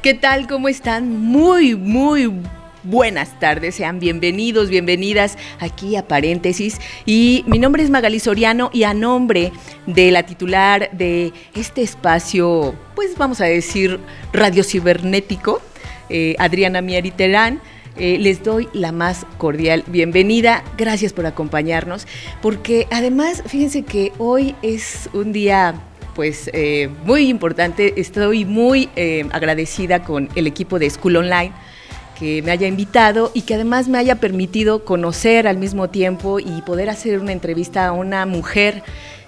¿Qué tal? ¿Cómo están? Muy buenas tardes. Sean bienvenidos, bienvenidas aquí a Paréntesis. Y mi nombre es Magali Soriano y a nombre de la titular de este espacio, pues vamos a decir radio cibernético, Adriana Mieri Terán, les doy la más cordial bienvenida. Gracias por acompañarnos, porque además, fíjense que hoy es un día pues muy importante. Estoy muy agradecida con el equipo de School Online que me haya invitado y que además me haya permitido conocer al mismo tiempo y poder hacer una entrevista a una mujer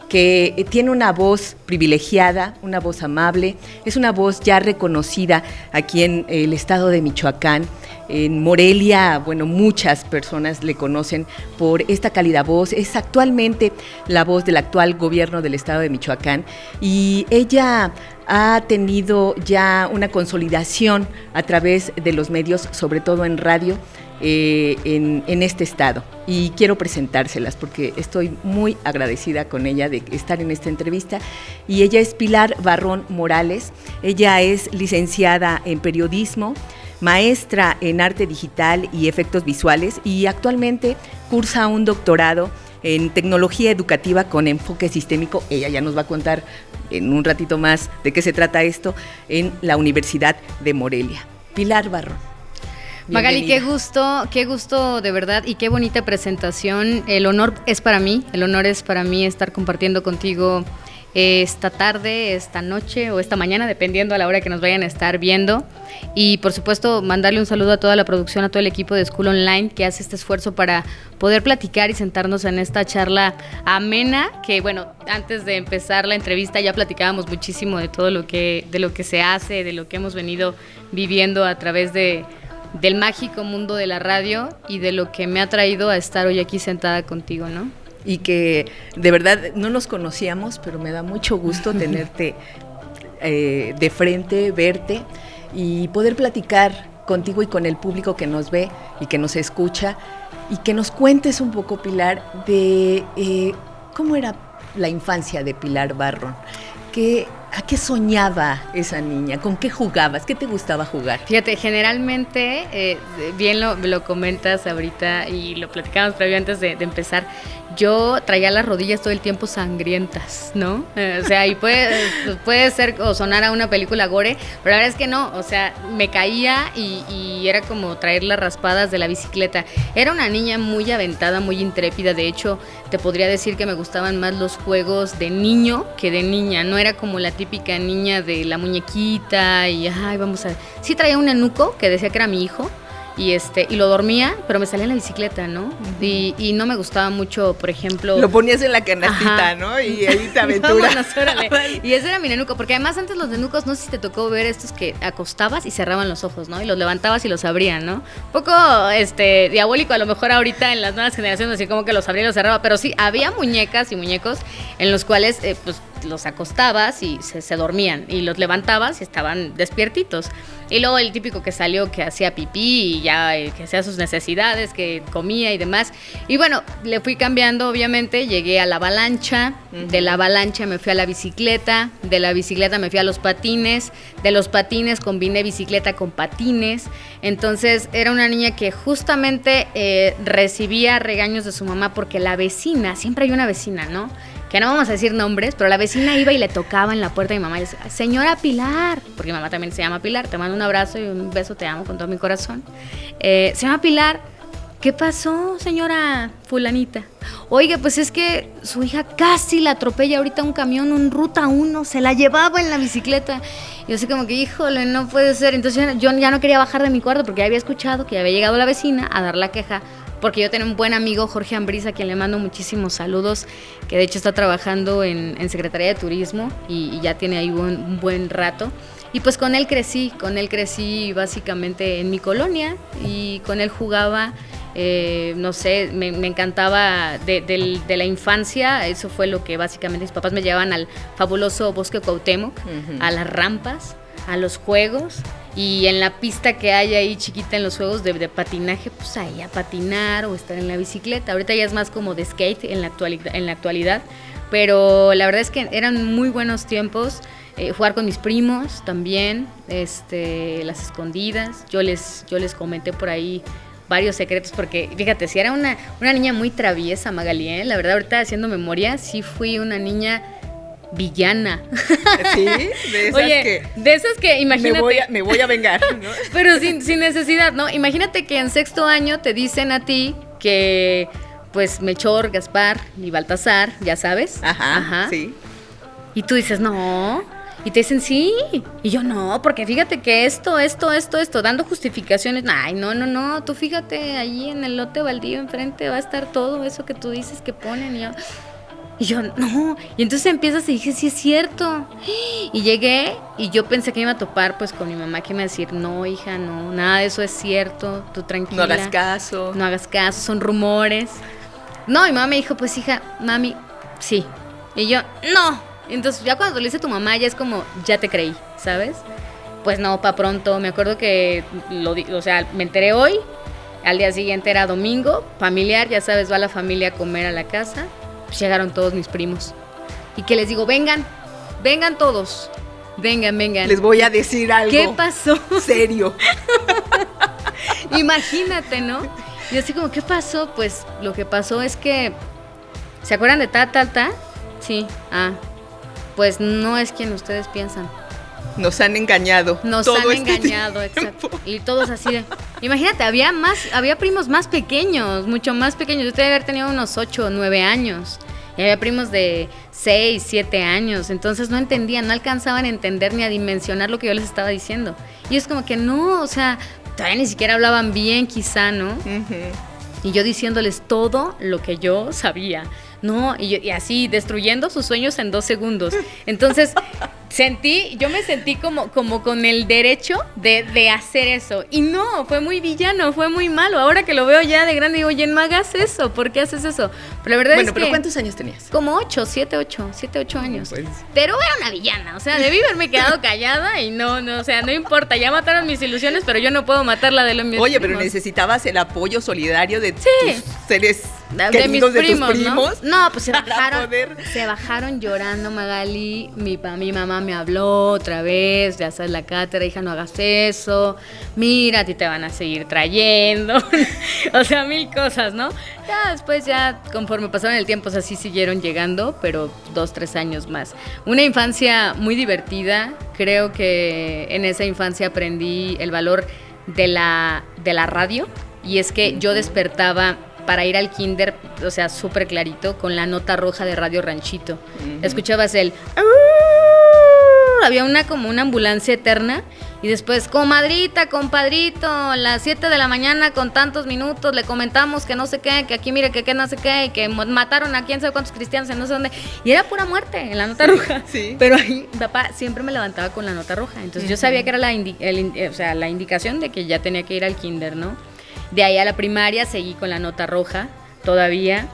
que tiene una voz privilegiada, una voz amable, es una voz ya reconocida aquí en el estado de Michoacán. En Morelia, bueno, muchas personas le conocen por esta cálida voz. Es actualmente la voz del actual gobierno del estado de Michoacán y ella ha tenido ya una consolidación a través de los medios, sobre todo en radio, en este estado. Y quiero presentárselas porque estoy muy agradecida con ella de estar en esta entrevista. Y ella es Pilar Barrón Morales. Ella es licenciada en periodismo, maestra en arte digital y efectos visuales y actualmente cursa un doctorado en tecnología educativa con enfoque sistémico. Ella ya nos va a contar en un ratito más de qué se trata esto en la Universidad de Morelia. Pilar Barrón. Magali, qué gusto de verdad y qué bonita presentación. El honor es para mí estar compartiendo contigo esta tarde, esta noche o esta mañana, dependiendo a la hora que nos vayan a estar viendo. Y por supuesto, mandarle un saludo a toda la producción, a todo el equipo de School Online que hace este esfuerzo para poder platicar y sentarnos en esta charla amena, que bueno, antes de empezar la entrevista ya platicábamos muchísimo de todo lo que se hace, de lo que hemos venido viviendo a través del mágico mundo de la radio y de lo que me ha traído a estar hoy aquí sentada contigo, ¿no? Y que de verdad no nos conocíamos, pero me da mucho gusto tenerte de frente, verte y poder platicar contigo y con el público que nos ve y que nos escucha, y que nos cuentes un poco, Pilar, de cómo era la infancia de Pilar Barrón. ¿A qué soñaba esa niña? ¿Con qué jugabas? ¿Qué te gustaba jugar? Fíjate, generalmente, bien lo comentas ahorita y lo platicamos previo antes de empezar, yo traía las rodillas todo el tiempo sangrientas, ¿no? O sea, y puede ser o sonar a una película gore, pero la verdad es que no, o sea, me caía y era como traer las raspadas de la bicicleta. Era una niña muy aventada, muy intrépida. De hecho, te podría decir que me gustaban más los juegos de niño que de niña. No era como la típica niña de la muñequita y ay, vamos a... Sí traía un enuco que decía que era mi hijo y lo dormía, pero me salía en la bicicleta, ¿no? Y no me gustaba mucho, por ejemplo... Lo ponías en la canastita, ajá, ¿no? Y ahí te aventuras. Vámonos, órale. Y ese era mi nenuco, porque además antes los nenucos, no sé si te tocó ver estos que acostabas y cerraban los ojos, ¿no? Y los levantabas y los abrían, ¿no? Un poco diabólico a lo mejor ahorita en las nuevas generaciones, así como que los abría y los cerraba, pero sí, había muñecas y muñecos en los cuales, pues, los acostabas y se dormían, y los levantabas y estaban despiertitos. Y luego el típico que salió que hacía pipí y ya que hacía sus necesidades, que comía y demás. Y bueno, le fui cambiando, obviamente, llegué a la avalancha, de la avalancha me fui a la bicicleta, de la bicicleta me fui a los patines, de los patines combiné bicicleta con patines. Entonces era una niña que justamente recibía regaños de su mamá porque la vecina, siempre hay una vecina, ¿no? Que no vamos a decir nombres, pero la vecina iba y le tocaba en la puerta de mi mamá y le decía, señora Pilar, porque mi mamá también se llama Pilar, te mando un abrazo y un beso, te amo con todo mi corazón. Señora Pilar, ¿qué pasó, señora fulanita? Oiga, pues es que su hija casi la atropella ahorita un camión, un Ruta 1, se la llevaba en la bicicleta. Y yo así como que, híjole, no puede ser. Entonces yo ya no quería bajar de mi cuarto porque ya había escuchado que había llegado la vecina a dar la queja, porque yo tenía un buen amigo, Jorge Ambrisa, a quien le mando muchísimos saludos, que de hecho está trabajando en Secretaría de Turismo y ya tiene ahí un buen rato. Y pues con él crecí básicamente en mi colonia y con él jugaba, no sé, me encantaba de la infancia. Eso fue lo que básicamente mis papás me llevaban al fabuloso Bosque Cuauhtémoc, a las rampas, a los juegos. Y en la pista que hay ahí chiquita en los juegos de patinaje, pues ahí a patinar o estar en la bicicleta. Ahorita ya es más como de skate en la actualidad, pero la verdad es que eran muy buenos tiempos. jugar con mis primos también, las escondidas. Yo les comenté por ahí varios secretos, porque fíjate, si era una niña muy traviesa, Magali, ¿eh? La verdad, ahorita haciendo memoria, sí fui una niña villana. Sí, de esas. Oye, de esas que imagínate. Me voy a vengar, ¿no? Pero sin necesidad, ¿no? Imagínate que en sexto año te dicen a ti que, pues, Melchor, Gaspar y Baltasar, ya sabes. Ajá. Sí. Y tú dices, no. Y te dicen, sí. Y yo, no, porque fíjate que esto, dando justificaciones. Ay, no, tú fíjate, ahí en el lote baldío enfrente va a estar todo eso que tú dices que ponen. Y yo, no. Y entonces empiezas y dije, sí es cierto. Y llegué y yo pensé que me iba a topar pues con mi mamá, que me iba a decir, no, hija, no, nada de eso es cierto, tú tranquila. No hagas caso, son rumores. No, mi mamá me dijo, pues hija, mami, sí. Y yo, no. Entonces ya cuando le dice a tu mamá ya es como, ya te creí, ¿sabes? Pues no, pa' pronto. Me acuerdo que me enteré hoy. Al día siguiente era domingo, familiar, ya sabes, va la familia a comer a la casa. Pues llegaron todos mis primos. Y que les digo, vengan todos. Vengan. Les voy a decir algo. ¿Qué pasó? Serio. Imagínate, ¿no? Y así como, ¿qué pasó? Pues lo que pasó es que, ¿se acuerdan de ta? Sí, pues no es quien ustedes piensan. Nos han engañado. Exacto. Y todos así de... Imagínate, había primos más pequeños, mucho más pequeños. Yo debía haber tenido unos 8 o 9 años. Y había primos de 6, 7 años. Entonces no entendían, no alcanzaban a entender ni a dimensionar lo que yo les estaba diciendo. Y es como que no, o sea, todavía ni siquiera hablaban bien, quizá, ¿no? Uh-huh. Y yo diciéndoles todo lo que yo sabía. No, y así destruyendo sus sueños en 2 segundos. Entonces yo me sentí como con el derecho de hacer eso. Y no, fue muy villano, fue muy malo. Ahora que lo veo ya de grande digo, oye, no hagas eso, ¿por qué haces eso? Pero la verdad es que... ¿pero cuántos años tenías? Como 7, 8 años. Pues. Pero era una villana, o sea, debí haberme quedado callada y no, o sea, no importa, ya mataron mis ilusiones, pero yo no puedo matar la de los mis Oye, primos. Pero necesitabas el apoyo solidario de tus seres de mis primos, de tus primos. No, pues se bajaron llorando, Magali. Mi mamá me habló otra vez, ya sabes, la cátedra, hija, no hagas eso. Mira, a ti te van a seguir trayendo. O sea, 1000 cosas, ¿no? Ya después, conforme pasaron el tiempo, o sea, sí siguieron llegando, pero 2, 3 años más. Una infancia muy divertida. Creo que en esa infancia aprendí el valor de la radio. Y es que yo despertaba para ir al kinder, o sea, súper clarito, con la nota roja de Radio Ranchito. Uh-huh. Escuchabas el... Había como una ambulancia eterna. Y después, comadrita, compadrito, a las 7 de la mañana con tantos minutos le comentamos que no sé qué, que aquí mire que no sé qué, y que mataron a quién sabe cuántos cristianos en no sé dónde. Y era pura muerte en la nota roja. Sí. Pero ahí, papá siempre me levantaba con la nota roja. Entonces yo sabía que era la indicación de que ya tenía que ir al kinder, ¿no? De ahí a la primaria seguí con la nota roja todavía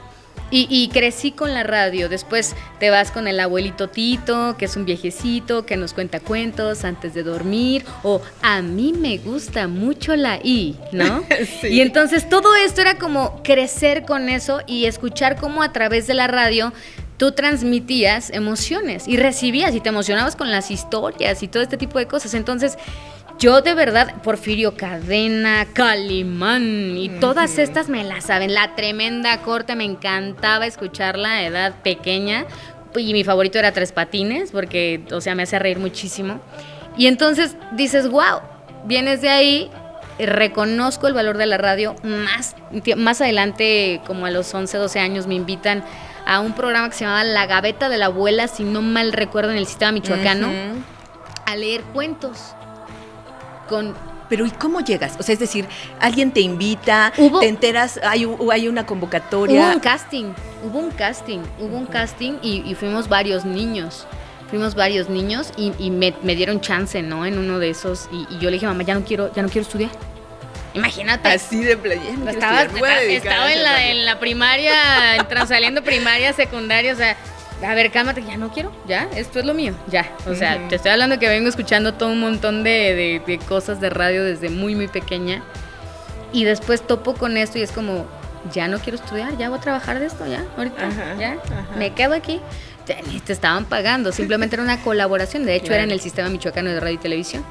y crecí con la radio. Después te vas con el abuelito Tito, que es un viejecito que nos cuenta cuentos antes de dormir, o a mí me gusta mucho la I, ¿no? Sí. Y entonces todo esto era como crecer con eso y escuchar cómo a través de la radio tú transmitías emociones y recibías y te emocionabas con las historias y todo este tipo de cosas. Entonces yo de verdad, Porfirio Cadena, Calimán y todas estas me las saben. La Tremenda Corte, me encantaba escucharla a edad pequeña. Y mi favorito era Tres Patines porque, o sea, me hace reír muchísimo. Y entonces dices, wow, vienes de ahí, reconozco el valor de la radio. Más adelante, como a los 11, 12 años, me invitan a un programa que se llamaba La Gaveta de la Abuela, si no mal recuerdo, en el sistema michoacano, a leer cuentos. Pero ¿y cómo llegas? O sea, es decir, alguien te invita, te enteras, hay una convocatoria. Hubo un casting y fuimos varios niños. Y me dieron chance, ¿no? En uno de esos. Y yo le dije, mamá, ya no quiero estudiar. Imagínate. Así de playa. Estaba en la primaria, saliendo primaria, secundaria, o sea... A ver, cálmate, ya no quiero, ya, esto es lo mío, ya. O sea, te estoy hablando que vengo escuchando todo un montón de cosas de radio desde muy, muy pequeña. Y después topo con esto y es como, ya no quiero estudiar, ya voy a trabajar de esto, ya, ahorita, me quedo aquí. te estaban pagando, simplemente era una colaboración, de hecho Claro. era en el Sistema Michoacano de Radio y Televisión.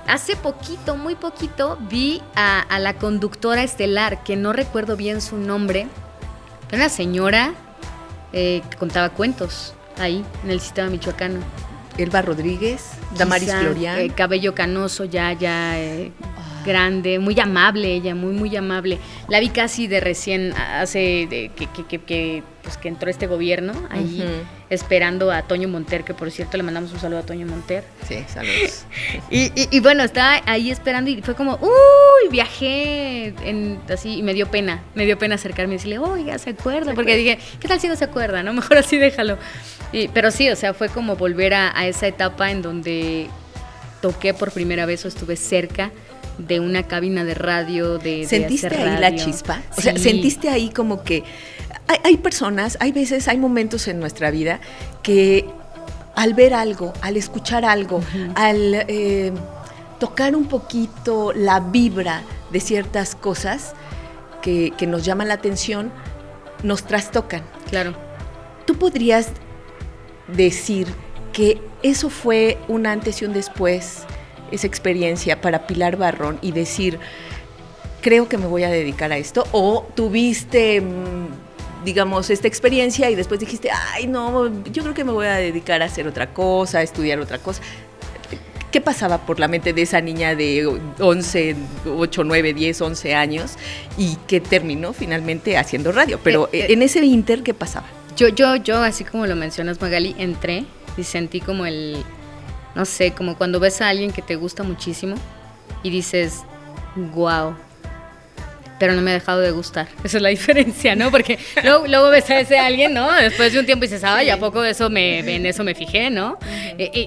Hace poquito, muy poquito, vi a la conductora estelar, que no recuerdo bien su nombre, era una señora que contaba cuentos ahí, en el Sistema Michoacano. Elba Rodríguez, Damaris Quizá, Florian. cabello canoso, grande, muy amable ella, muy, muy amable. La vi casi de recién, que entró este gobierno, ahí esperando a Toño Monter, que por cierto le mandamos un saludo a Toño Monter. Sí, saludos. Y bueno, estaba ahí esperando y fue como, uy, viajé así, y me dio pena acercarme y decirle, oiga, ¿se acuerda? Porque dije, ¿qué tal si no se acuerda? No, mejor así déjalo. Pero sí, o sea, fue como volver a esa etapa en donde toqué por primera vez o estuve cerca de una cabina de radio, de ¿Sentiste hacer ahí radio. la chispa? O sea, Sí. ¿sentiste ahí como que hay personas, hay veces, hay momentos en nuestra vida que al ver algo, al escuchar algo, al tocar un poquito la vibra de ciertas cosas que nos llaman la atención, nos trastocan? Claro. ¿Tú podrías decir que eso fue un antes y un después, esa experiencia para Pilar Barrón, y decir, creo que me voy a dedicar a esto? ¿O tuviste, digamos, esta experiencia y después dijiste, ay, no, yo creo que me voy a dedicar a hacer otra cosa, a estudiar otra cosa? ¿Qué pasaba por la mente de esa niña de 8, 9, 10, 11 años y que terminó finalmente haciendo radio? Pero en ese inter, ¿qué pasaba? Yo, así como lo mencionas, Magali, entré y sentí como no sé, como cuando ves a alguien que te gusta muchísimo y dices, wow, pero no me ha dejado de gustar. Esa es la diferencia, ¿no? Porque luego ves a ese alguien, ¿no? Después de un tiempo dices, ay, ¿a poco en eso me fijé, ¿no?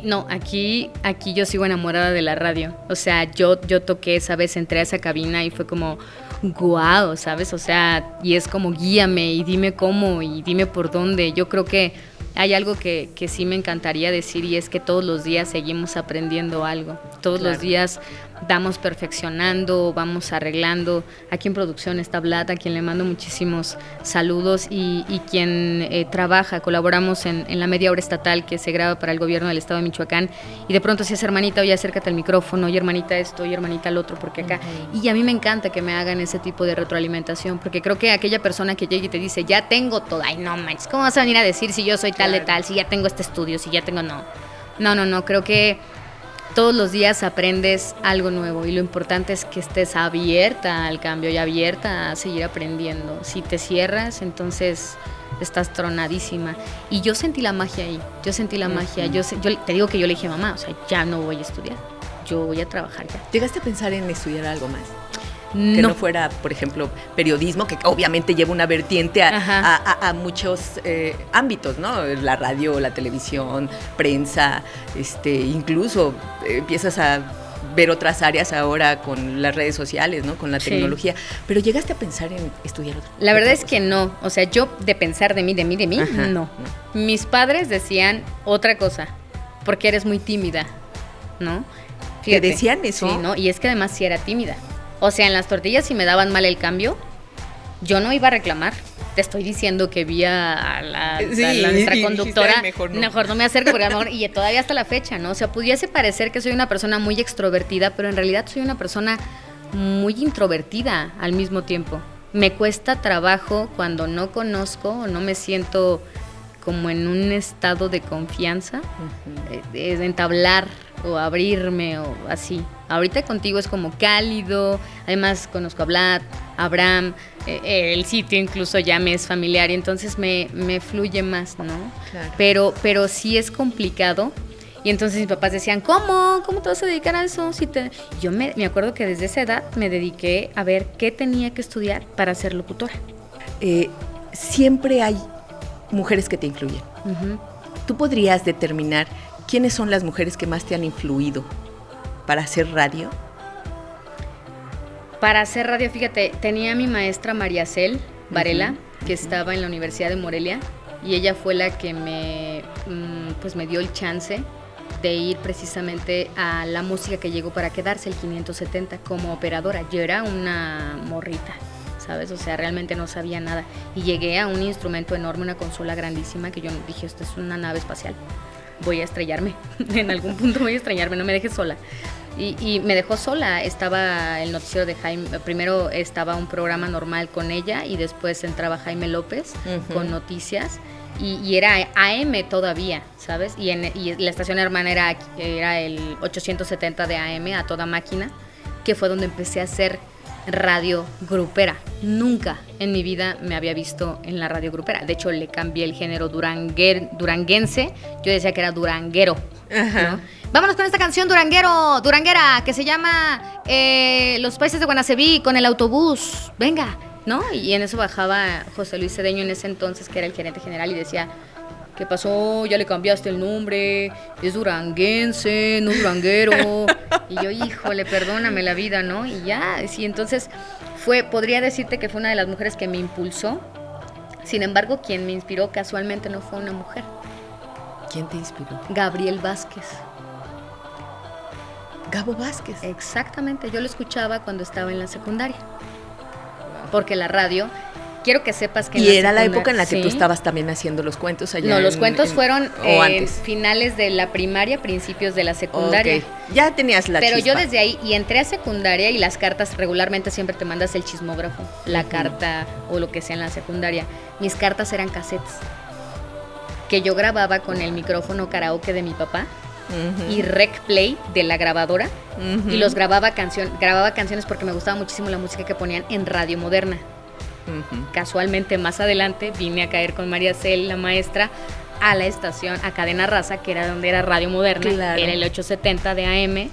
No, aquí yo sigo enamorada de la radio. O sea, yo toqué esa vez, entré a esa cabina y fue como, guau, ¿sabes? O sea, y es como guíame y dime cómo y dime por dónde. Yo creo que hay algo que sí me encantaría decir, y es que todos los días seguimos aprendiendo algo. Todos los días vamos perfeccionando, vamos arreglando. Aquí en producción está Vlad, a quien le mando muchísimos saludos, y quien trabaja, colaboramos en la media hora estatal que se graba para el gobierno del estado de Michoacán, y de pronto si es hermanita, oye, acércate al micrófono, oye, hermanita esto, oye, hermanita el otro, porque acá. Y a mí me encanta que me hagan ese tipo de retroalimentación, porque creo que aquella persona que llega y te dice, ya tengo todo, ay, no manches, ¿cómo vas a venir a decir si yo soy tal de tal, si ya tengo este estudio, si ya tengo, no, creo que todos los días aprendes algo nuevo, y lo importante es que estés abierta al cambio y abierta a seguir aprendiendo. Si te cierras, entonces estás tronadísima. Y yo sentí la magia ahí, yo te digo que yo le dije, mamá, o sea, ya no voy a estudiar, yo voy a trabajar ya. ¿Llegaste a pensar en estudiar algo más? Que no fuera, por ejemplo, periodismo, que obviamente lleva una vertiente a muchos ámbitos, ¿no? La radio, la televisión, prensa, incluso empiezas a ver otras áreas ahora con las redes sociales, ¿no? Con la tecnología. Pero ¿llegaste a pensar en estudiar otra cosa? La verdad es que no. O sea, yo de pensar de mí, no. Mis padres decían otra cosa, porque eres muy tímida, ¿no? ¿Te decían eso? Sí, ¿no? Y es que además sí era tímida. O sea, en las tortillas, si me daban mal el cambio, yo no iba a reclamar. Te estoy diciendo que vi a nuestra conductora, mejor no me acerco, porque a lo mejor, y todavía hasta la fecha, ¿no? O sea, pudiese parecer que soy una persona muy extrovertida, pero en realidad soy una persona muy introvertida al mismo tiempo. Me cuesta trabajo cuando no conozco o no me siento como en un estado de confianza, de entablar o abrirme o así. Ahorita contigo es como cálido, además conozco a Vlad, a Abraham, el sitio incluso ya me es familiar, y entonces me fluye más, ¿no? Claro. Pero sí es complicado, y entonces mis papás decían, ¿cómo te vas a dedicar a eso? Yo me acuerdo que desde esa edad me dediqué a ver qué tenía que estudiar para ser locutora. Siempre hay mujeres que te influyen. ¿Tú podrías determinar quiénes son las mujeres que más te han influido para hacer radio? Para hacer radio, fíjate, tenía a mi maestra María Cel Varela, que estaba en la Universidad de Morelia, y ella fue la que me dio el chance de ir precisamente a la música que llegó para quedarse, el 570, como operadora. Yo era una morrita, ¿sabes? O sea, realmente no sabía nada. Y llegué a un instrumento enorme, una consola grandísima, que yo dije, esto es una nave espacial. Voy a estrellarme. En algún punto voy a estrellarme, no me dejes sola. Y me dejó sola. Estaba el noticiero de Jaime. Primero estaba un programa normal con ella y después entraba Jaime López con noticias. Y era AM todavía, ¿sabes? Y la estación hermana era el 870 de AM a toda máquina, que fue donde empecé a hacer radio grupera. Nunca en mi vida me había visto en la radio grupera. De hecho, le cambié el género duranguense. Yo decía que era duranguero, ¿no? Vámonos con esta canción duranguera, que se llama Los Países de Guanaceví con el autobús. Venga, ¿no? Y en eso bajaba José Luis Cedeño en ese entonces, que era el gerente general, y decía, ¿qué pasó? Ya le cambiaste el nombre, es duranguense, no duranguero. Y yo, híjole, perdóname la vida, ¿no? Y ya, sí, entonces podría decirte que fue una de las mujeres que me impulsó. Sin embargo, quien me inspiró casualmente no fue una mujer. ¿Quién te inspiró? Gabriel Vázquez. Gabo Vázquez. Exactamente, yo lo escuchaba cuando estaba en la secundaria. Porque la radio, quiero que sepas que... Y era la época en la que tú estabas también haciendo los cuentos allá. No, los cuentos fueron antes. Finales de la primaria, principios de la secundaria. Okay. Ya tenías la Pero chispa. yo desde ahí, y entré a secundaria, y las cartas regularmente siempre te mandas el chismógrafo, la carta o lo que sea en la secundaria. Mis cartas eran cassettes, que yo grababa con el micrófono karaoke de mi papá. Y rec play de la grabadora, y los grababa canciones porque me gustaba muchísimo la música que ponían en Radio Moderna. Casualmente más adelante vine a caer con María Cel, la maestra, a la estación, a Cadena Raza, que era donde era Radio Moderna. Claro. Era el 870 de AM,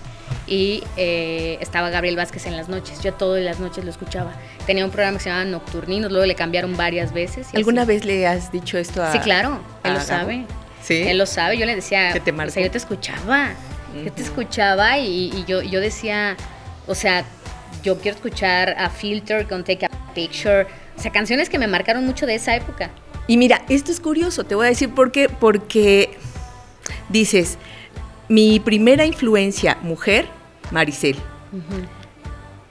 y estaba Gabriel Vázquez en las noches. Yo todas las noches lo escuchaba. Tenía un programa que se llamaba Nocturninos, luego le cambiaron varias veces. ¿Alguna vez le has dicho esto a...? Sí, claro, él lo sabe. ¿Sí? Él lo sabe, yo le decía, ¿Qué te marcó? O sea, yo te escuchaba, y yo decía, o sea, yo quiero escuchar a Filter con Take a Picture, o sea, canciones que me marcaron mucho de esa época. Y mira, esto es curioso, te voy a decir por qué, porque dices, mi primera influencia mujer, Maricel,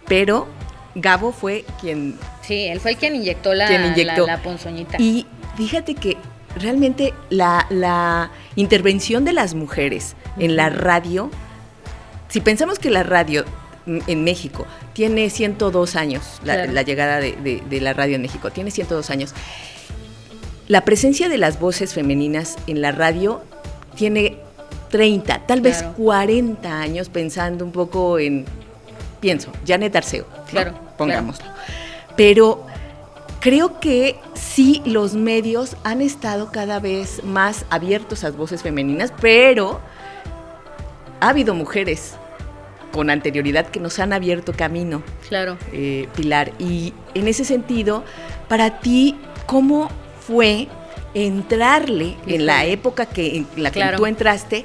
pero Gabo fue quien... Sí, él fue el quien inyectó la ponzoñita. Y fíjate que realmente la intervención de las mujeres en la radio, si pensamos que la radio en México tiene 102 años, la llegada de la radio en México, tiene 102 años, la presencia de las voces femeninas en la radio tiene 30, tal vez 40 años, pensando un poco en, Janet Arceo, claro, pongámoslo. Pero creo que sí, los medios han estado cada vez más abiertos a las voces femeninas, pero ha habido mujeres con anterioridad que nos han abierto camino. Claro. Pilar, y en ese sentido, para ti, ¿cómo fue entrarle en la época en la que tú entraste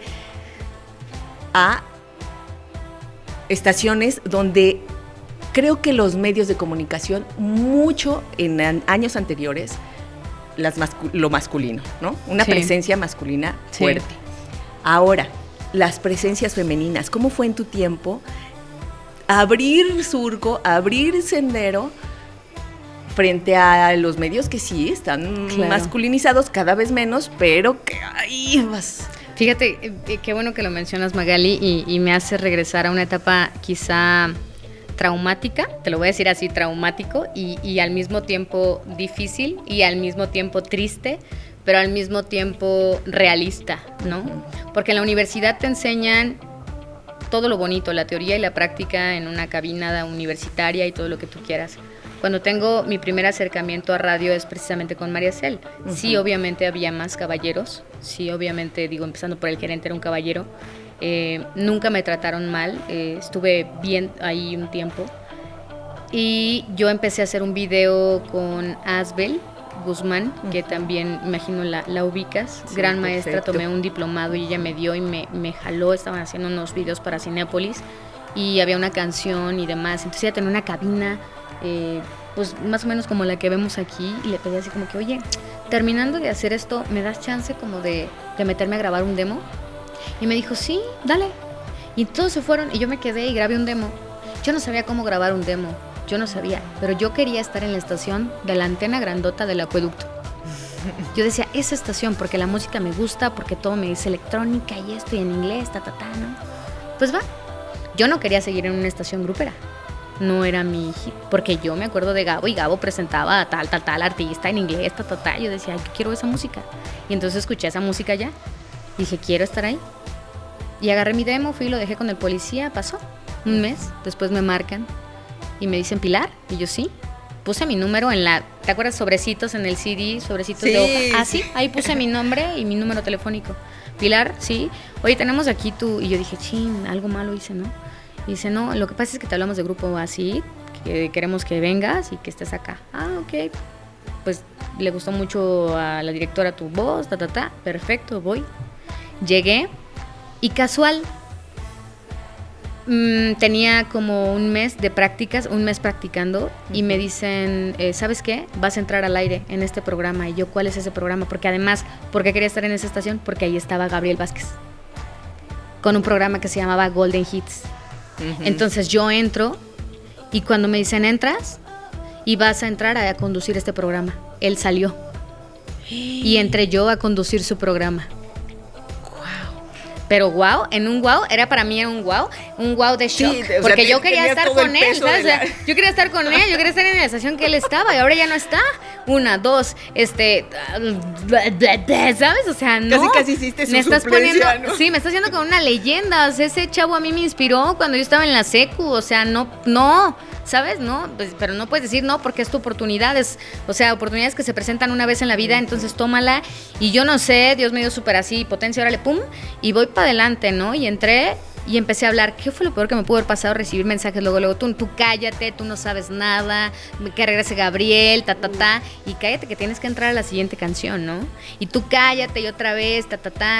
a estaciones donde... Creo que los medios de comunicación, mucho en años anteriores, lo masculino, ¿no? Una presencia masculina fuerte. Sí. Ahora, las presencias femeninas, ¿cómo fue en tu tiempo abrir surco, abrir sendero frente a los medios que sí están masculinizados cada vez menos, pero que ahí vas? Fíjate, qué bueno que lo mencionas, Magali, y me hace regresar a una etapa quizá... traumática, te lo voy a decir así, traumático, y al mismo tiempo difícil, y al mismo tiempo triste, pero al mismo tiempo realista, ¿no? Porque en la universidad te enseñan todo lo bonito, la teoría y la práctica en una cabina universitaria y todo lo que tú quieras. Cuando tengo mi primer acercamiento a radio es precisamente con María Cel. Sí, obviamente había más caballeros, sí, obviamente, empezando por el gerente, era un caballero. Nunca me trataron mal, estuve bien ahí un tiempo, y yo empecé a hacer un video con Asbel Guzmán, que también imagino la ubicas, sí, gran maestra. Perfecto. Tomé un diplomado y ella me dio y me jaló, estaban haciendo unos videos para Cinépolis y había una canción y demás, entonces ella tenía una cabina pues más o menos como la que vemos aquí, y le pedí así como que, oye, terminando de hacer esto, ¿me das chance como de meterme a grabar un demo? Y me dijo, sí, dale. Y todos se fueron y yo me quedé y grabé un demo. Yo no sabía cómo grabar un demo. Yo no sabía, pero yo quería estar en la estación de la antena grandota del acueducto. Yo decía, esa estación, porque la música me gusta, porque todo me dice electrónica y esto y en inglés, ¿no? Pues va. Yo no quería seguir en una estación grupera. No era mi hit, porque yo me acuerdo de Gabo y Gabo presentaba a tal artista en inglés, Yo decía, ay, quiero esa música. Y entonces escuché esa música ya. Dije, quiero estar ahí. Y agarré mi demo, fui y lo dejé con el policía, pasó un mes, después me marcan y me dicen, ¿Pilar? Y yo, sí. Puse mi número en la, ¿te acuerdas? Sobrecitos en el CD, sobrecitos de hoja. Ah, sí, ahí puse mi nombre y mi número telefónico. Pilar, sí. Oye, tenemos aquí tu... Y yo dije, chin, algo malo hice, ¿no? Y dice, no, lo que pasa es que te hablamos de grupo así, que queremos que vengas y que estés acá. Ah, ok. Pues le gustó mucho a la directora tu voz, perfecto, voy. Llegué y casual, tenía como un mes de prácticas, un mes practicando, y me dicen, ¿sabes qué? Vas a entrar al aire en este programa. Y yo, ¿cuál es ese programa? Porque además, ¿por qué quería estar en esa estación? Porque ahí estaba Gabriel Vázquez, con un programa que se llamaba Golden Hits. Entonces yo entro, y cuando me dicen, ¿entras? Y vas a entrar a conducir este programa. Él salió. Y entré yo a conducir su programa. Pero en un era para mí un wow de shock, sí, porque yo quería estar con él, ¿sabes? Yo quería estar con él, yo quería estar en la estación que él estaba, y ahora ya no está. 1, 2, ¿sabes? O sea, no. Casi hiciste su me estás suplencia, poniendo, ¿no? Sí, me estás haciendo como una leyenda. O sea, ese chavo a mí me inspiró cuando yo estaba en la secu, o sea, no, ¿sabes? No, pues, pero no puedes decir no, porque es tu oportunidad, o sea, oportunidades que se presentan una vez en la vida, entonces tómala. Y yo no sé, Dios me dio súper así, potencia, órale, pum, y voy para adelante, ¿no? Y entré y empecé a hablar. ¿Qué fue lo peor que me pudo haber pasado? Recibir mensajes luego, tú cállate, tú no sabes nada, que regrese Gabriel, y cállate que tienes que entrar a la siguiente canción, ¿no? Y tú cállate y otra vez,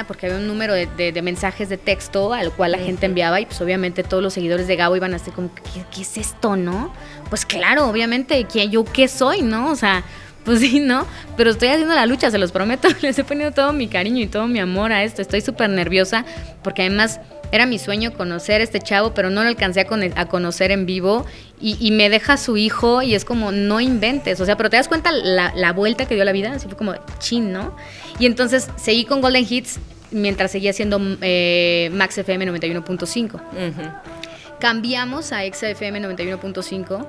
porque había un número de mensajes de texto al cual la gente enviaba, y pues obviamente todos los seguidores de Gabo iban a estar como, ¿qué es esto, no? Pues claro, obviamente, ¿yo qué soy, no? O sea, pues sí, ¿no? Pero estoy haciendo la lucha, se los prometo. Les he ponido todo mi cariño y todo mi amor a esto. Estoy súper nerviosa porque además era mi sueño conocer a este chavo, pero no lo alcancé a conocer en vivo, y me deja su hijo y es como, no inventes. O sea, pero te das cuenta la vuelta que dio la vida, así fue como chin, ¿no? Y entonces seguí con Golden Hits mientras seguía haciendo Max FM 91.5. Cambiamos a XFM 91.5.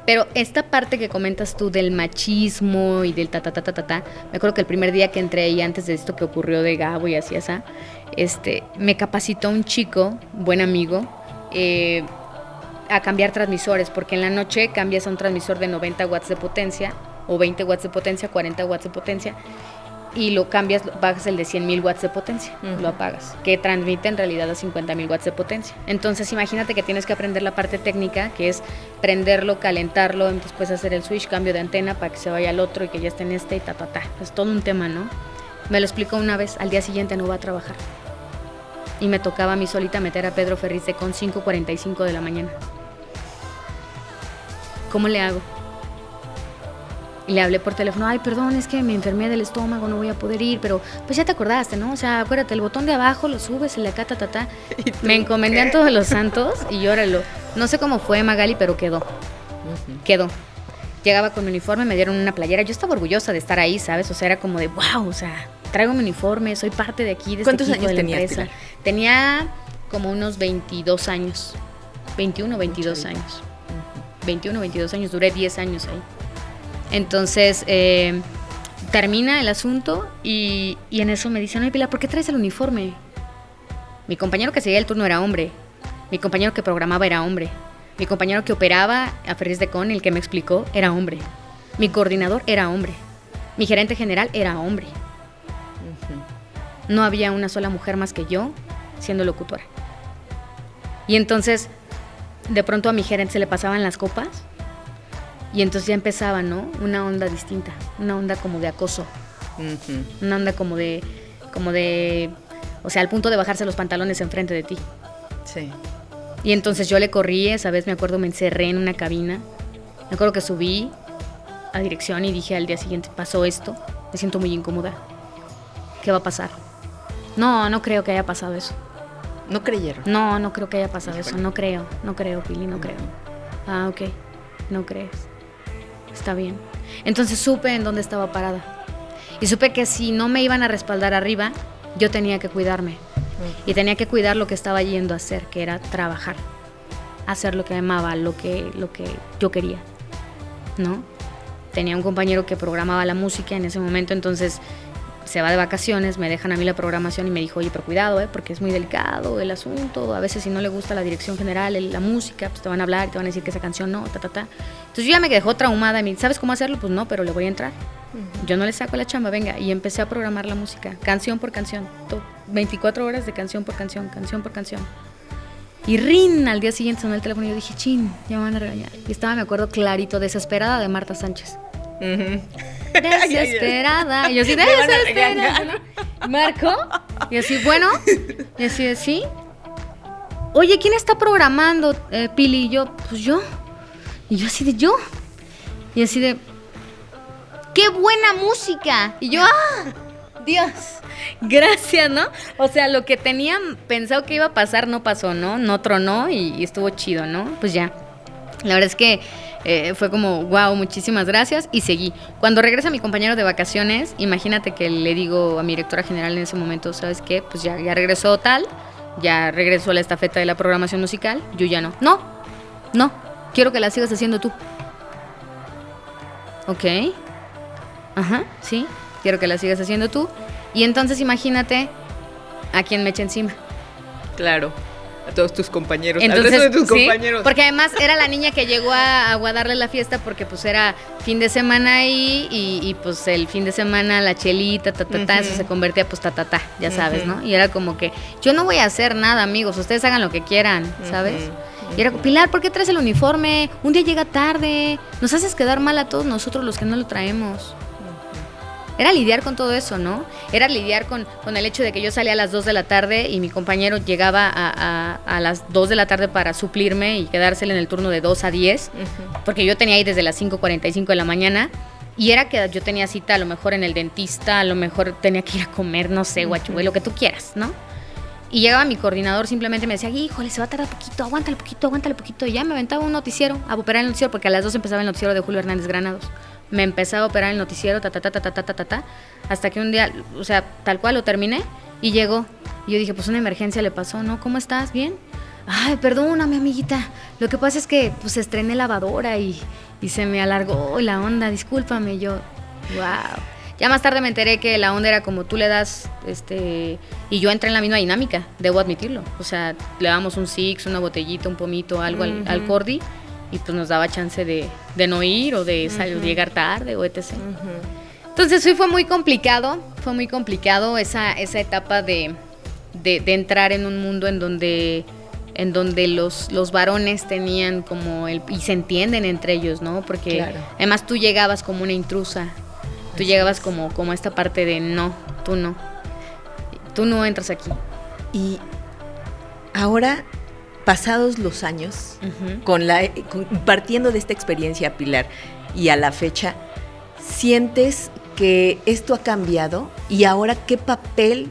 Pero esta parte que comentas tú del machismo y del me acuerdo que el primer día que entré ahí, antes de esto que ocurrió de Gabo y así, me capacitó un chico, buen amigo, a cambiar transmisores, porque en la noche cambias a un transmisor de 90 watts de potencia, o 20 watts de potencia, 40 watts de potencia, y lo cambias, bajas el de 100,000 watts de potencia, lo apagas, que transmite en realidad a 50,000 watts de potencia. Entonces imagínate que tienes que aprender la parte técnica, que es prenderlo, calentarlo, después hacer el switch, cambio de antena para que se vaya al otro y que ya esté en este y Es todo un tema, ¿no? Me lo explicó una vez, al día siguiente no va a trabajar. Y me tocaba a mí solita meter a Pedro Ferriz de con 5:45 de la mañana. ¿Cómo le hago? Y le hablé por teléfono, ay, perdón, es que me enfermé del estómago, no voy a poder ir, pero pues ya te acordaste, ¿no? O sea, acuérdate, el botón de abajo lo subes, el de acá, Me encomendé a todos los santos y óralo. No sé cómo fue, Magali, pero quedó. Quedó. Llegaba con mi uniforme, me dieron una playera. Yo estaba orgullosa de estar ahí, ¿sabes? O sea, era como de, wow, o sea, traigo mi uniforme, soy parte de aquí, de este equipo de la empresa. ¿Cuántos años tenías? Tenía como unos 22 años. 21, 22 años. 21, 22 años, duré 10 años ahí. Entonces, termina el asunto y en eso me dicen, oye, Pilar, ¿por qué traes el uniforme? Mi compañero que seguía el turno era hombre. Mi compañero que programaba era hombre. Mi compañero que operaba a Ferriz de Con, el que me explicó, era hombre. Mi coordinador era hombre. Mi gerente general era hombre. No había una sola mujer más que yo siendo locutora. Y entonces, de pronto a mi gerente se le pasaban las copas. Y entonces ya empezaba, ¿no? Una onda distinta, una onda como de acoso, una onda como de, o sea, al punto de bajarse los pantalones enfrente de ti. Sí. Y entonces yo le corrí, esa vez me acuerdo, me encerré en una cabina, me acuerdo que subí a dirección y dije al día siguiente, pasó esto, me siento muy incómoda, ¿qué va a pasar? No creo que haya pasado eso. ¿No creyeron? No creo que haya pasado eso, no creo, Pili, no creo. Ah, ok. no crees, está bien. Entonces supe en dónde estaba parada. Y supe que si no me iban a respaldar arriba, yo tenía que cuidarme. Y tenía que cuidar lo que estaba yendo a hacer, que era trabajar, hacer lo que amaba, lo que yo quería, ¿no? Tenía un compañero que programaba la música en ese momento, entonces se va de vacaciones, me dejan a mí la programación y me dijo, oye, pero cuidado, porque es muy delicado el asunto, a veces si no le gusta la dirección general, la música, pues te van a hablar y te van a decir que esa canción no, Entonces yo ya me dejó traumada, y me dice, ¿sabes cómo hacerlo? Pues no, pero le voy a entrar. Yo no le saco la chamba, venga, y empecé a programar la música, canción por canción, 24 horas de canción por canción, canción por canción. Y rin, al día siguiente sonó el teléfono y yo dije, chin, ya me van a regañar. Y estaba, me acuerdo clarito, Desesperada de Marta Sánchez. Desesperada. Y yo así, desesperada, ¿no? Marco. Y así, bueno. Y así de, sí. Oye, ¿quién está programando, Pili? Y yo, pues yo. Y yo así de, ¿yo? Y así de, ¡qué buena música! Y yo, Dios, gracias, ¿no? O sea, lo que tenían pensado que iba a pasar no pasó, ¿no? No tronó y estuvo chido, ¿no? Pues ya. La verdad es que fue como, wow, muchísimas gracias, y seguí. Cuando regresa mi compañero de vacaciones, imagínate que le digo a mi directora general en ese momento, ¿sabes qué? Pues ya regresó tal, ya regresó la estafeta de la programación musical, yo ya no. No, quiero que la sigas haciendo tú. Ok. Ajá, sí, quiero que la sigas haciendo tú. Y entonces imagínate a quién me echa encima. Claro. A todos tus compañeros, entonces, al resto de tus ¿sí? compañeros. Porque además era la niña que llegó a darle la fiesta porque pues era fin de semana ahí y pues el fin de semana la chelita, eso se convertía pues ya sabes, ¿no? Y era como que yo no voy a hacer nada, amigos, ustedes hagan lo que quieran, ¿sabes? Y era, Pilar, ¿por qué traes el uniforme? Un día llega tarde, nos haces quedar mal a todos nosotros los que no lo traemos. Era lidiar con todo eso, ¿no? Era lidiar con el hecho de que yo salía a las 2 de la tarde y mi compañero llegaba a las 2 de la tarde para suplirme y quedársele en el turno de 2 a 10, porque yo tenía ahí desde las 5:45 de la mañana, y era que yo tenía cita a lo mejor en el dentista, a lo mejor tenía que ir a comer, no sé, guachubé, lo que tú quieras, ¿no? Y llegaba mi coordinador, simplemente me decía, híjole, se va a tardar poquito, aguántale poquito, y ya me aventaba un noticiero, a operar el noticiero, porque a las 2 empezaba el noticiero de Julio Hernández Granados. Me empezaba a operar el noticiero, hasta que un día, o sea, tal cual lo terminé y llegó. Y yo dije, pues una emergencia le pasó, ¿no? ¿Cómo estás? ¿Bien? Ay, perdóname, amiguita. Lo que pasa es que pues estrené lavadora y se me alargó la onda, discúlpame. Y yo, wow. Ya más tarde me enteré que la onda era como tú le das, y yo entré en la misma dinámica, debo admitirlo. O sea, le damos un six, una botellita, un pomito, algo al cordi, y pues nos daba chance de no ir o de llegar tarde o etc. Entonces sí, fue muy complicado esa etapa de entrar en un mundo en donde los varones tenían como y se entienden entre ellos, ¿no? Porque claro, además tú llegabas como una intrusa, tú llegabas como esta parte de no entras aquí. Y ahora, pasados los años, partiendo de esta experiencia, Pilar, y a la fecha, ¿sientes que esto ha cambiado? Y ahora, ¿qué papel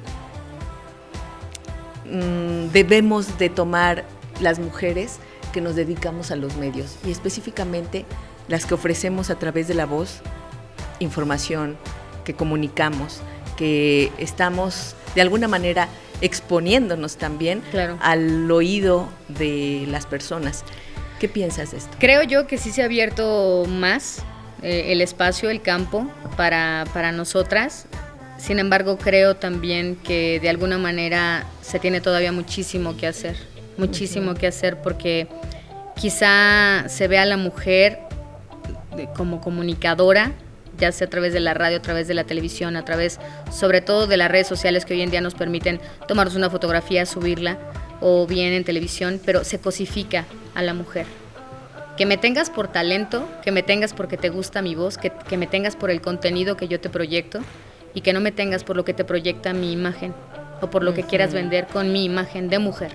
debemos de tomar las mujeres que nos dedicamos a los medios? Y específicamente las que ofrecemos a través de la voz información, que comunicamos, que estamos de alguna manera exponiéndonos también, claro, al oído de las personas. ¿Qué piensas de esto? Creo yo que sí se ha abierto más el espacio, el campo para nosotras. Sin embargo, creo también que de alguna manera se tiene todavía muchísimo que hacer, porque quizá se ve a la mujer como comunicadora, ya sea a través de la radio, a través de la televisión, a través sobre todo de las redes sociales que hoy en día nos permiten tomarnos una fotografía, subirla, o bien en televisión, pero se cosifica a la mujer. Que me tengas por talento, que me tengas porque te gusta mi voz, que me tengas por el contenido que yo te proyecto, y que no me tengas por lo que te proyecta mi imagen, o por lo que quieras vender con mi imagen de mujer.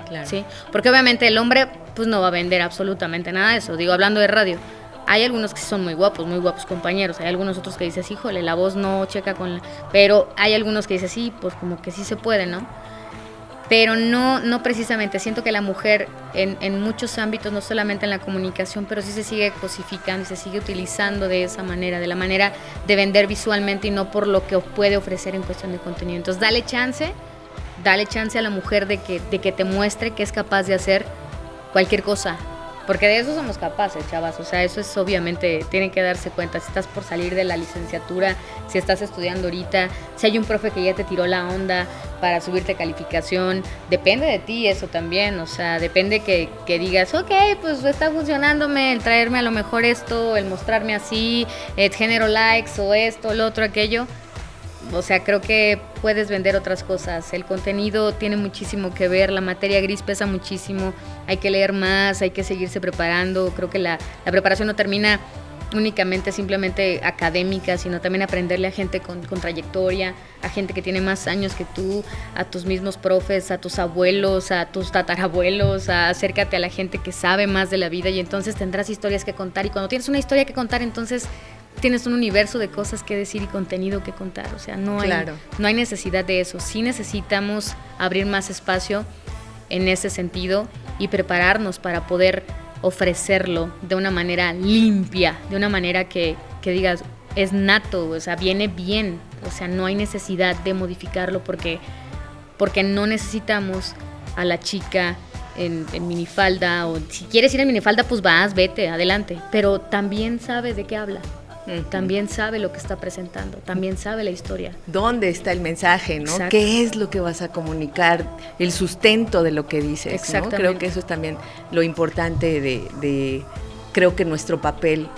Claro. ¿Sí? Porque obviamente el hombre pues no va a vender absolutamente nada de eso. Digo, hablando de radio, hay algunos que son muy guapos compañeros, hay algunos otros que dices, híjole, la voz no checa con la... Pero hay algunos que dices, sí, pues como que sí se puede, ¿no? pero no precisamente. Siento que la mujer en muchos ámbitos, no solamente en la comunicación, pero sí se sigue cosificando y se sigue utilizando de esa manera, de la manera de vender visualmente y no por lo que puede ofrecer en cuestión de contenido. Entonces dale chance a la mujer de que te muestre que es capaz de hacer cualquier cosa. Porque de eso somos capaces, chavas. O sea, eso es obviamente, tienen que darse cuenta. Si estás por salir de la licenciatura, si estás estudiando ahorita, si hay un profe que ya te tiró la onda para subirte calificación, depende de ti eso también. O sea, depende que digas, ok, pues está funcionándome el traerme a lo mejor esto, el mostrarme así, genero likes o esto, lo otro, aquello. O sea, creo que puedes vender otras cosas. El contenido tiene muchísimo que ver, la materia gris pesa muchísimo, hay que leer más, hay que seguirse preparando. Creo que la preparación no termina únicamente simplemente académica, sino también aprenderle a gente con trayectoria, a gente que tiene más años que tú, a tus mismos profes, a tus abuelos, a tus tatarabuelos, acércate a la gente que sabe más de la vida y entonces tendrás historias que contar. Y cuando tienes una historia que contar, entonces tienes un universo de cosas que decir y contenido que contar. O sea, no hay necesidad de eso. Sí necesitamos abrir más espacio en ese sentido y prepararnos para poder ofrecerlo de una manera limpia, de una manera que digas, es nato, o sea, viene bien. O sea, no hay necesidad de modificarlo porque no necesitamos a la chica en minifalda, o si quieres ir en minifalda, pues vete, adelante. Pero también sabes de qué habla. También sabe lo que está presentando, también sabe la historia. ¿Dónde está el mensaje, no? Exacto. ¿Qué es lo que vas a comunicar? El sustento de lo que dices, exactamente, ¿no? Creo que eso es también lo importante de creo que nuestro papel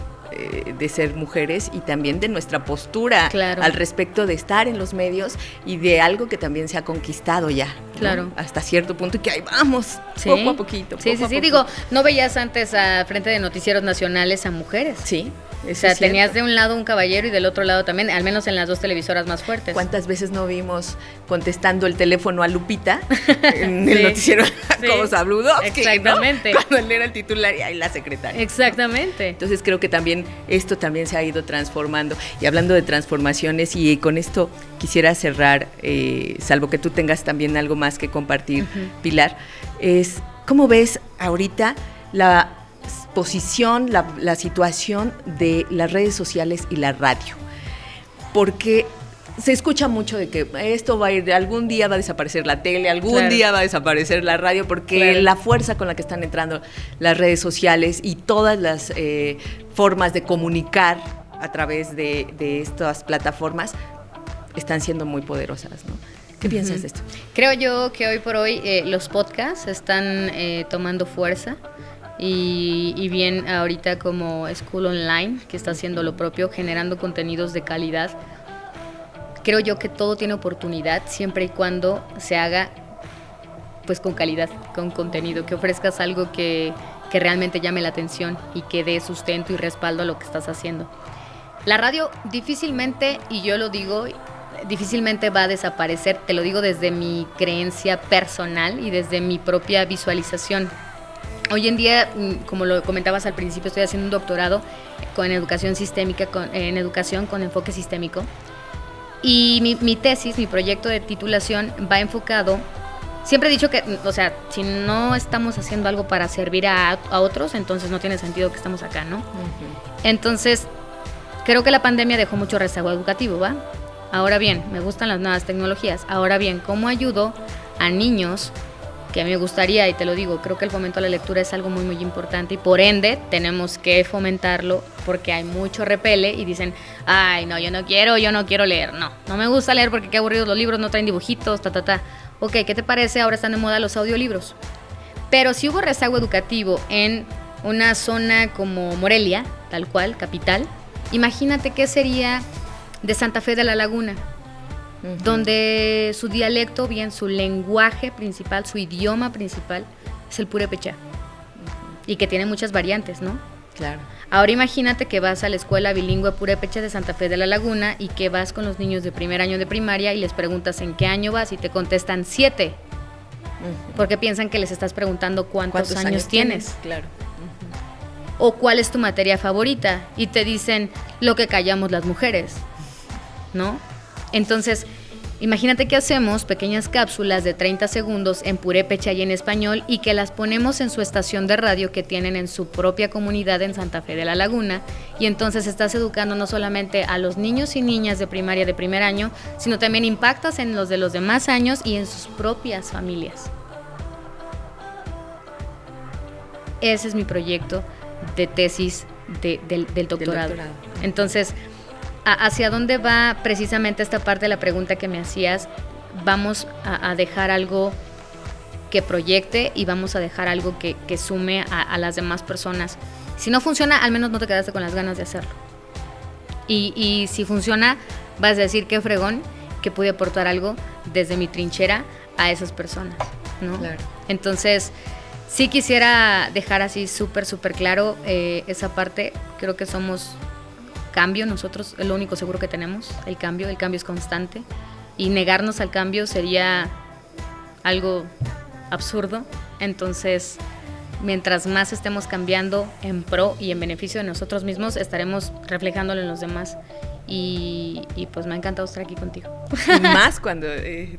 de ser mujeres y también de nuestra postura, claro, al respecto de estar en los medios y de algo que también se ha conquistado ya, ¿no? Claro, hasta cierto punto, y que ahí vamos, sí, poco a poquito. Sí, digo, ¿no veías antes a frente de noticieros nacionales a mujeres? Sí. O sea, tenías de un lado un caballero y del otro lado también, al menos en las dos televisoras más fuertes. ¿Cuántas veces no vimos contestando el teléfono a Lupita en el noticiero como Sabludowski? Exactamente. ¿No? Cuando él era el titular y ahí la secretaria. Exactamente. Entonces creo que también esto también se ha ido transformando. Y hablando de transformaciones, y con esto quisiera cerrar, salvo que tú tengas también algo más que compartir, Pilar, es ¿cómo ves ahorita la posición, la situación de las redes sociales y la radio? Porque se escucha mucho de que esto va a ir, algún día va a desaparecer la tele, algún día va a desaparecer la radio, porque la fuerza con la que están entrando las redes sociales y todas las formas de comunicar a través de estas plataformas están siendo muy poderosas, ¿no? ¿Qué piensas de esto? Creo yo que hoy por hoy los podcasts están tomando fuerza. Y bien ahorita como School Online, que está haciendo lo propio, generando contenidos de calidad. Creo yo que todo tiene oportunidad siempre y cuando se haga pues con calidad, con contenido, que ofrezcas algo que realmente llame la atención y que dé sustento y respaldo a lo que estás haciendo. La radio difícilmente, y yo lo digo, difícilmente va a desaparecer, te lo digo desde mi creencia personal y desde mi propia visualización. Hoy en día, como lo comentabas al principio, estoy haciendo un doctorado en educación sistémica, en educación con enfoque sistémico. Y mi tesis, mi proyecto de titulación va enfocado, siempre he dicho que, o sea, si no estamos haciendo algo para servir a otros, entonces no tiene sentido que estamos acá, ¿no? Entonces, creo que la pandemia dejó mucho rezago educativo, ¿va? Ahora bien, me gustan las nuevas tecnologías. Ahora bien, ¿cómo ayudo a niños? Que a mí me gustaría, y te lo digo, creo que el fomento a la lectura es algo muy, muy importante y por ende tenemos que fomentarlo porque hay mucho repele y dicen, ay, no, yo no quiero leer. No me gusta leer porque qué aburridos los libros, no traen dibujitos, Ok, ¿qué te parece? Ahora están de moda los audiolibros. Pero si hubo rezago educativo en una zona como Morelia, tal cual, capital, imagínate qué sería de Santa Fe de la Laguna, donde su dialecto, bien su lenguaje principal, su idioma principal, es el purépecha. Y que tiene muchas variantes, ¿no? Claro. Ahora imagínate que vas a la escuela bilingüe purépecha de Santa Fe de la Laguna y que vas con los niños de primer año de primaria y les preguntas en qué año vas y te contestan 7. Porque piensan que les estás preguntando cuántos años tienes. Claro. O cuál es tu materia favorita y te dicen lo que callamos las mujeres, ¿no? Entonces, Imagínate que hacemos pequeñas cápsulas de 30 segundos en purépecha y en español y que las ponemos en su estación de radio que tienen en su propia comunidad en Santa Fe de la Laguna, y entonces estás educando no solamente a los niños y niñas de primaria de primer año, sino también impactas en los de los demás años y en sus propias familias. Ese es mi proyecto de tesis del doctorado. Entonces, ¿hacia dónde va precisamente esta parte de la pregunta que me hacías? Vamos a dejar algo que proyecte y vamos a dejar algo que sume a las demás personas. Si no funciona, al menos no te quedaste con las ganas de hacerlo. Y si funciona, vas a decir qué fregón que pude aportar algo desde mi trinchera a esas personas, ¿no? Claro. Entonces, sí quisiera dejar así súper claro esa parte. Creo que somos cambio, nosotros es lo único seguro que tenemos, el cambio es constante, y negarnos al cambio sería algo absurdo. Entonces, mientras más estemos cambiando en pro y en beneficio de nosotros mismos, estaremos reflejándolo en los demás. Y pues me ha encantado estar aquí contigo. Más cuando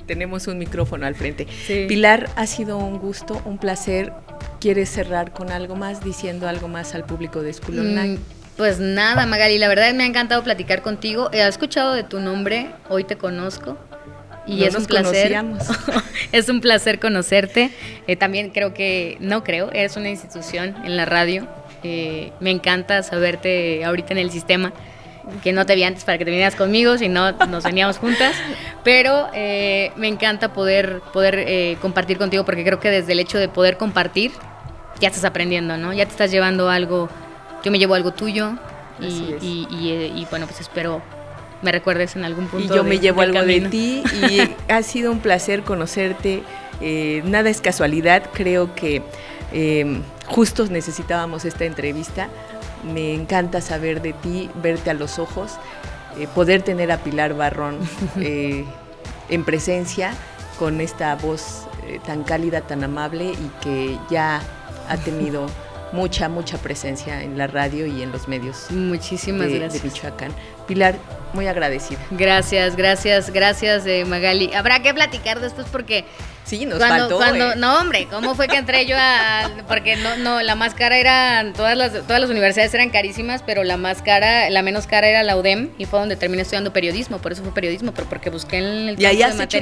tenemos un micrófono al frente. Sí. Pilar, ha sido un gusto, un placer. ¿Quieres cerrar con algo más, diciendo algo más al público de School Online? Pues nada, Magali, la verdad me ha encantado platicar contigo. He escuchado de tu nombre, hoy te conozco. Y no es un placer. Es un placer conocerte. También es una institución en la radio. Me encanta saberte ahorita en el sistema, que no te vi antes para que te vinieras conmigo, si no nos veníamos juntas, pero me encanta poder compartir contigo, porque creo que desde el hecho de poder compartir ya estás aprendiendo, ¿no? Ya te estás llevando algo, yo me llevo algo tuyo y bueno, pues espero me recuerdes en algún punto. Y yo me llevo algo camino de ti, y ha sido un placer conocerte. Nada es casualidad, creo que justos necesitábamos esta entrevista. Me encanta saber de ti, verte a los ojos, poder tener a Pilar Barrón en presencia, con esta voz tan cálida, tan amable, y que ya ha tenido mucha presencia en la radio y en los medios. Muchísimas gracias. De Michoacán. Pilar, muy agradecida. Gracias, Magali. Habrá que platicar después, porque sí, nos faltó. No, hombre, ¿cómo fue que entré yo porque la más cara era, todas las universidades eran carísimas, pero la menos cara era la UDEM, y fue donde terminé estudiando periodismo. Por eso fue periodismo, pero porque busqué en el tronco de materias. ¿Y ahí has hecho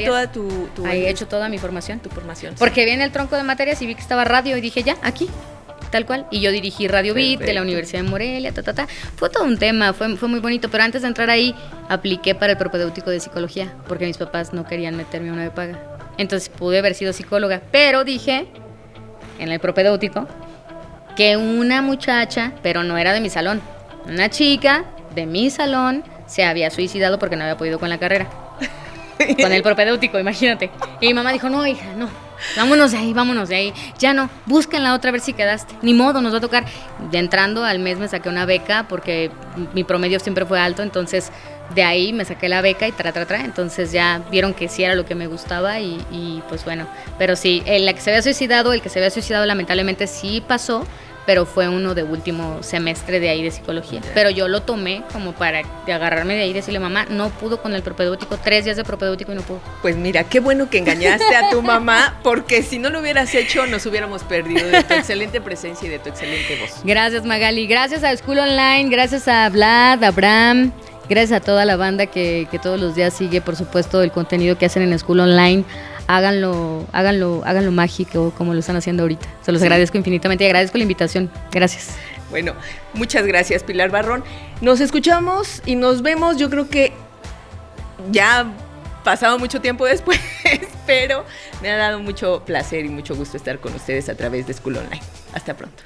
toda ahí he hecho toda mi formación. Tu formación. Porque vi en el tronco de materias y vi que estaba radio y dije, ya, aquí. Tal cual, y yo dirigí Radio Beat de la Universidad de Morelia, Fue todo un tema, fue muy bonito, pero antes de entrar ahí, apliqué para el propedéutico de psicología, porque mis papás no querían meterme a una de paga. Entonces pude haber sido psicóloga, pero dije, en el propedéutico, que una muchacha, pero no era de mi salón, una chica de mi salón se había suicidado porque no había podido con la carrera. Con el propedéutico, imagínate. Y mi mamá dijo, no, hija, no. Vámonos de ahí, ya no, búsquenla otra, a ver si quedaste, ni modo, nos va a tocar. De entrando al mes me saqué una beca, porque mi promedio siempre fue alto, entonces de ahí me saqué la beca y entonces ya vieron que sí era lo que me gustaba, y pues bueno, pero sí, el que se había suicidado lamentablemente sí pasó, pero fue uno de último semestre de ahí de psicología. Pero yo lo tomé como para agarrarme de ahí y decirle, mamá, no pudo con el propedéutico, 3 días de propedéutico y no pudo. Pues mira, qué bueno que engañaste a tu mamá, porque si no lo hubieras hecho, nos hubiéramos perdido de tu excelente presencia y de tu excelente voz. Gracias, Magali, gracias a School Online, gracias a Vlad, a Abraham, gracias a toda la banda que todos los días sigue, por supuesto, el contenido que hacen en School Online. Háganlo mágico como lo están haciendo ahorita. Se los agradezco infinitamente y agradezco la invitación. Gracias. Bueno, muchas gracias, Pilar Barrón. Nos escuchamos y nos vemos, yo creo que ya pasado mucho tiempo después, pero me ha dado mucho placer y mucho gusto estar con ustedes a través de School Online. Hasta pronto.